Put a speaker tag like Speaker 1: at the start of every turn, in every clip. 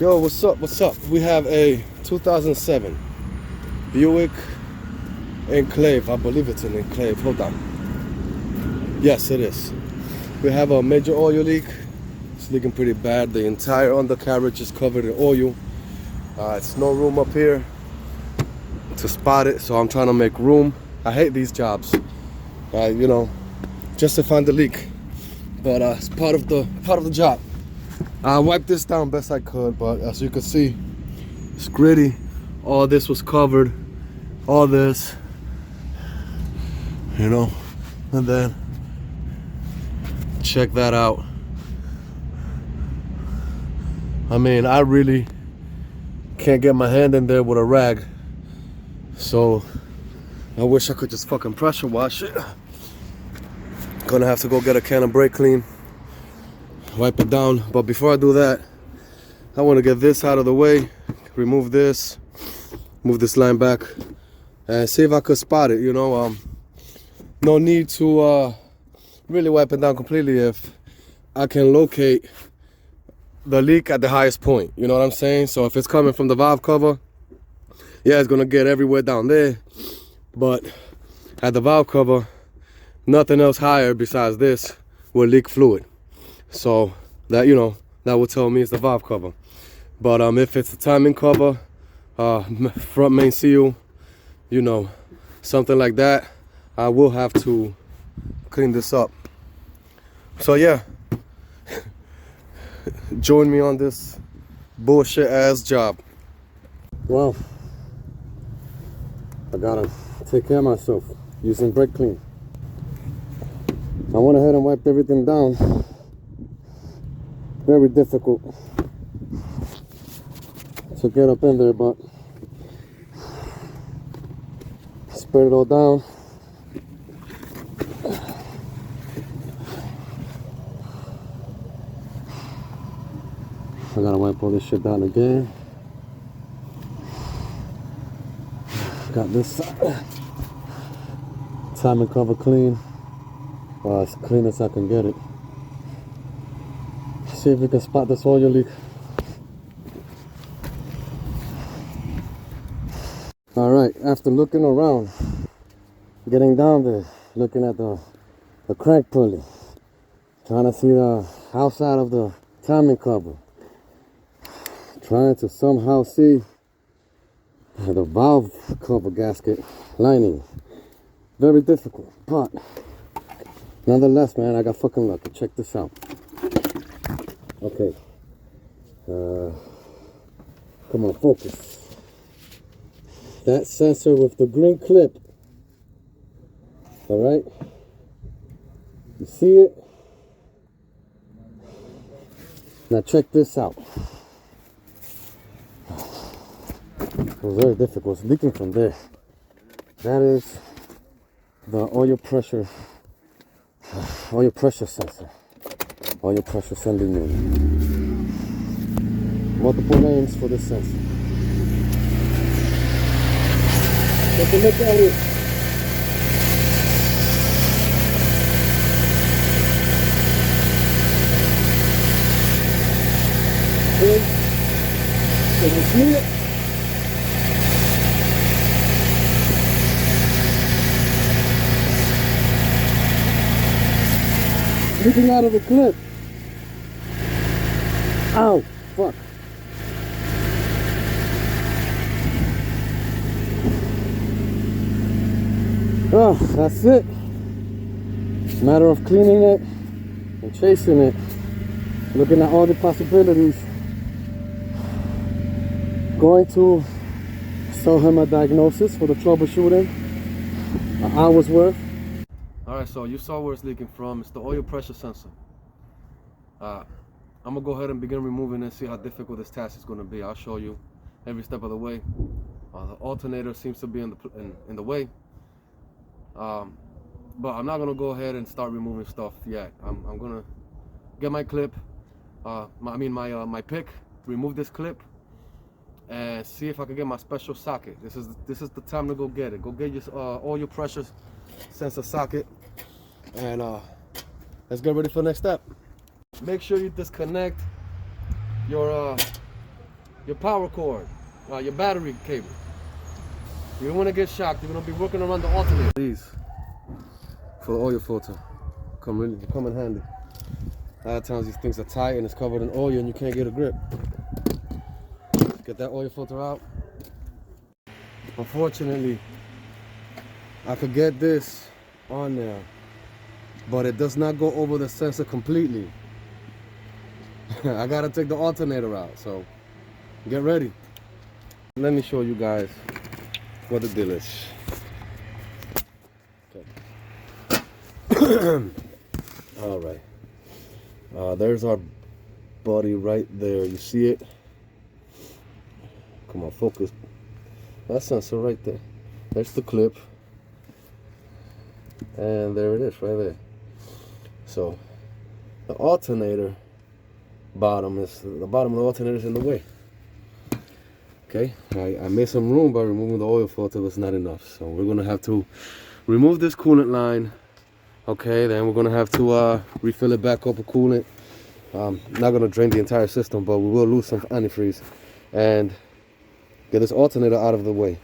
Speaker 1: Yo, what's up? What's up? We have a 2007 Buick Enclave. I believe it's an Enclave. Hold on. Yes, it is. We have a major oil leak. It's leaking pretty bad. The entire undercarriage is covered in oil. It's no room up here to spot it, so I'm trying to make room. I hate these jobs. Just to find the leak, but it's part of the job. I wiped this down best I could, but as you can see, it's gritty. All this was covered, all this, and then check that out. I mean, I really can't get my hand in there with a rag, so I wish I could just fucking pressure wash it. Gonna have to go get a can of brake clean, wipe it down. But before I do that, I want to get this out of the way, remove this, move this line back, and see if I could spot it. No need to really wipe it down completely if I can locate the leak at the highest point. You know what I'm saying? So if it's coming from the valve cover, yeah, it's gonna get everywhere down there, but at the valve cover, nothing else higher besides this will leak fluid. So that that will tell me it's the valve cover. But if it's the timing cover, front main seal, something like that, I will have to clean this up. So yeah, join me on this bullshit ass job. Well, I gotta take care of myself using brake clean. I went ahead and wiped everything down. Very difficult to get up in there, but spread it all down. I gotta wipe all this shit down again. Got this side. Timing cover clean. As clean as I can get it. See if we can spot this oil leak. Alright, after looking around, getting down there, looking at the crank pulley, trying to see the outside of the timing cover, trying to somehow see the valve cover gasket lining. Very difficult, but nonetheless, man, I got fucking lucky. Check this out. Okay. Come on, focus. That sensor with the green clip. Alright? You see it? Now check this out. It was very difficult. It's leaking from there. That is the oil pressure sensor. Oil pressure sending unit. Multiple names for this sensor. Take a look at it. Can you see it? Leaking out of the clip. Ow, fuck. Oh, that's it. Matter of cleaning it and chasing it. Looking at all the possibilities. Going to sell him a diagnosis for the troubleshooting. An hour's worth. Alright, so you saw where it's leaking from. It's the oil pressure sensor. I'm gonna go ahead and begin removing it and see how difficult this task is gonna be. I'll show you every step of the way. The alternator seems to be in the way. But I'm not gonna go ahead and start removing stuff yet. I'm gonna get my clip, my pick, remove this clip, and see if I can get my special socket. This is the time to go get it. Go get your oil pressure sensor socket, and Let's get ready for the next step. Make sure you disconnect your your power cord, your battery cable. You don't want to get shocked. You're going to be working around the alternator. These for the oil filter come in handy. A lot of times these things are tight and it's covered in oil and you can't get a grip. Get that oil filter out. Unfortunately, I could get this on there, but it does not go over the sensor completely. I gotta take the alternator out, so get ready. Let me show you guys what the deal is. Okay. All right. There's our body right there. You see it? Come on, focus. That sensor right there. There's the clip. And there it is, right there. So the alternator bottom of the alternator is in the way. Okay, I made some room by removing the oil filter, but it's not enough. So we're gonna have to remove this coolant line. Okay, then we're gonna have to refill it back up with coolant. Not gonna drain the entire system, but we will lose some antifreeze and get this alternator out of the way.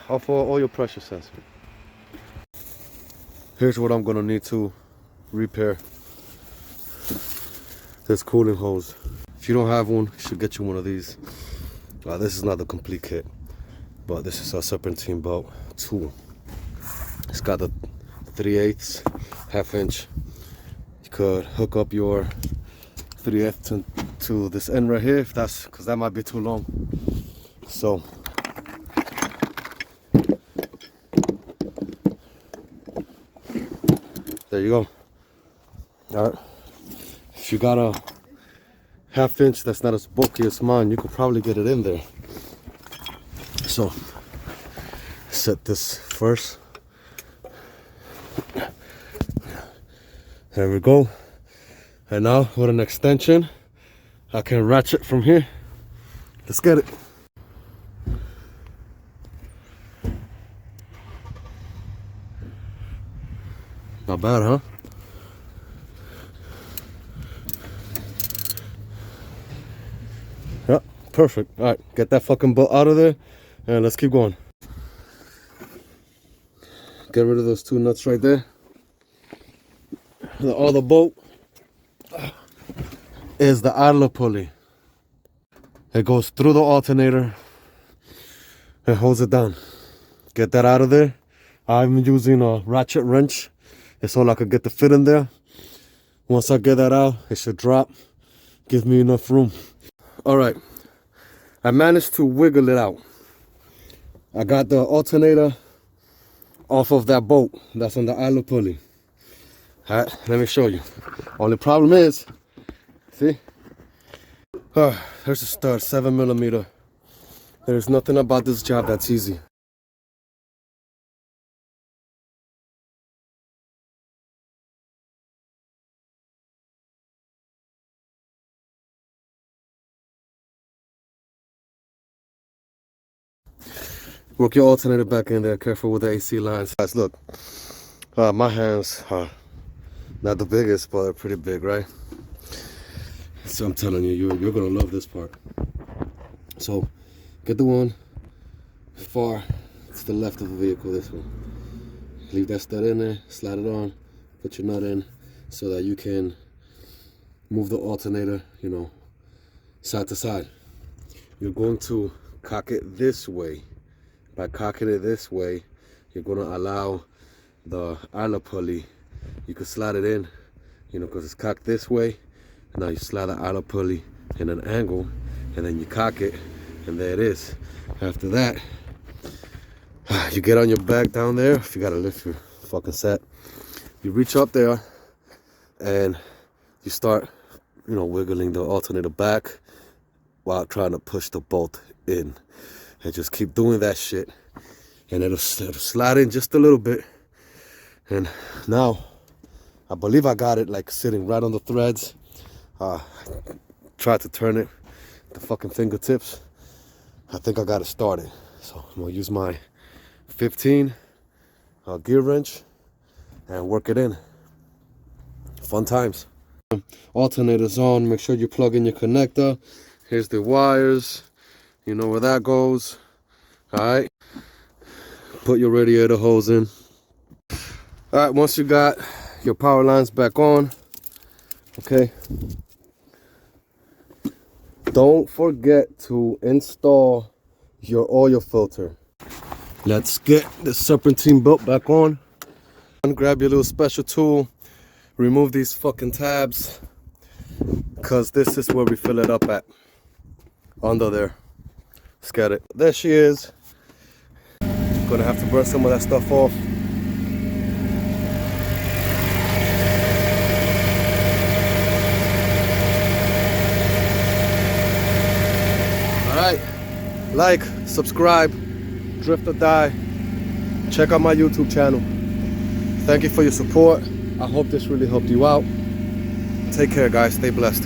Speaker 1: Off for oil pressure sensor. Here's what I'm gonna need to repair this cooling hose. If you don't have one, you should get you one of these. This is not the complete kit, but this is a serpentine belt tool. It's got the 3/8 half inch. You could hook up your 3/8 to this end right here, if that's, because that might be too long. So there you go. All right. If you got a half inch that's not as bulky as mine, you could probably get it in there. So set this first. There we go. And now with an extension, I can ratchet from here. Let's get it. Not bad, huh? Yeah, perfect. All right, get that fucking bolt out of there and let's keep going. Get rid of those two nuts right there. The other bolt is the idler pulley. It goes through the alternator and holds it down. Get that out of there. I'm using a ratchet wrench. It's all I could get to fit in there. Once I get that out, it should drop. Give me enough room. All right, I managed to wiggle it out. I got the alternator off of that bolt that's on the idler pulley. All right, let me show you. Only problem is, see? There's a stud, 7mm. There's nothing about this job that's easy. Work your alternator back in there. Careful with the AC lines. Guys, look. My hands are not the biggest, but they're pretty big, right? So I'm telling you, you're gonna love this part. So get the one far to the left of the vehicle, this one. Leave that stud in there, slide it on, put your nut in so that you can move the alternator, you know, side to side. You're going to cock it this way. By cocking it this way, you're going to allow the idler pulley, you can slide it in, you know, because it's cocked this way. And now you slide the idler pulley in an angle, and then you cock it, and there it is. After that, you get on your back down there. If you got to lift your fucking set, you reach up there, and you start, you know, wiggling the alternator back while trying to push the bolt in. And just keep doing that shit, and it'll slide in just a little bit. And now I believe I got it like sitting right on the threads. Tried to turn it, the fucking fingertips. I think I got it started. So I'm gonna use my 15 gear wrench and work it in. Fun times. Alternator's on. Make sure you plug in your connector. Here's the wires. You know where that goes. Alright. Put your radiator hose in. Alright, once you got your power lines back on, okay, don't forget to install your oil filter. Let's get the serpentine belt back on. Grab your little special tool. Remove these fucking tabs, because this is where we fill it up at. Under there. Let's get it. There she is. Gonna have to burn some of that stuff off. Alright, like, subscribe, drift or die. Check out my YouTube channel. Thank you for your support. I hope this really helped you out. Take care, guys. Stay blessed.